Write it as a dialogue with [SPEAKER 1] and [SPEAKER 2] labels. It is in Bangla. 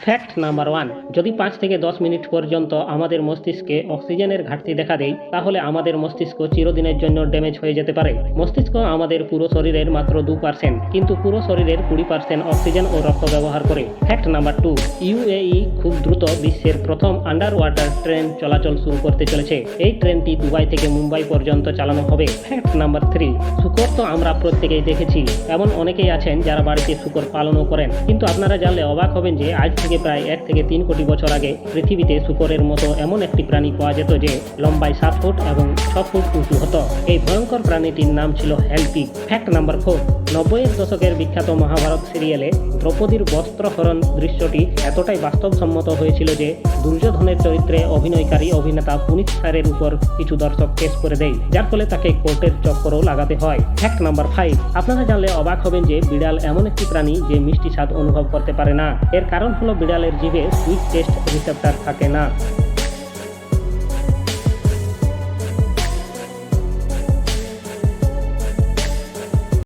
[SPEAKER 1] ফ্যাক্ট নাম্বার 1, যদি 5 থেকে 10 মিনিট পর্যন্ত আমাদের মস্তিষ্কে অক্সিজেনের ঘাটতি দেখা দেয়, তাহলে আমাদের মস্তিষ্ক চিরদিনের জন্য ড্যামেজ হয়ে যেতে পারে। মস্তিষ্ক আমাদের পুরো শরীরের মাত্র 2%, কিন্তু পুরো শরীরের 20% অক্সিজেন ও রক্ত ব্যবহার করে। ফ্যাক্ট নাম্বার 2, ইউএই খুব দ্রুত বিশ্বের প্রথম আন্ডার ওয়াটার ট্রেন চলাচল শুরু করতে চলেছে। এই ট্রেনটি দুবাই থেকে মুম্বাই পর্যন্ত চালানো হবে। ফ্যাক্ট নাম্বার 3, শূকর তো আমরা প্রত্যেকেই দেখেছি, এমন অনেকেই আছেন যারা বাড়িতে শূকর পালনও করেন, কিন্তু আপনারা জানলে অবাক হবেন যে আজ থেকে প্রায় 1 থেকে 3 কোটি বছর আগে পৃথিবীতে শূকরের মতো এমন একটি প্রাণী পাওয়া যেত যে লম্বায় 7 ফুট এবং 6 ফুট উঁচু হতো। এই ভয়ঙ্কর প্রাণীটির নাম ছিল হেলপিগ। ফ্যাক্ট নাম্বার 4, 90-এর দশকের বিখ্যাত মহাভারত সিরিয়ালে দ্রৌপদীর বস্ত্রহরণ দৃশ্যটি এতটাই বাস্তবসম্মত হয়েছিল যে দুর্যোধনের চরিত্রে অভিনয়কারী অভিনেতা পুনিত স্যারের উপর কিছু দর্শক কেস করে দেয়, যার ফলে তাকে কোর্টের চক্করও লাগাতে হয়। ফ্যাক্ট নাম্বার 5, আপনারা জানলে অবাক হবেন যে বিড়াল এমন একটি প্রাণী যে মিষ্টি স্বাদ অনুভব করতে পারে না। এর কারণ হলো বিড়ালের জিভে সুইট টেস্ট রিসেপ্টর থাকে না।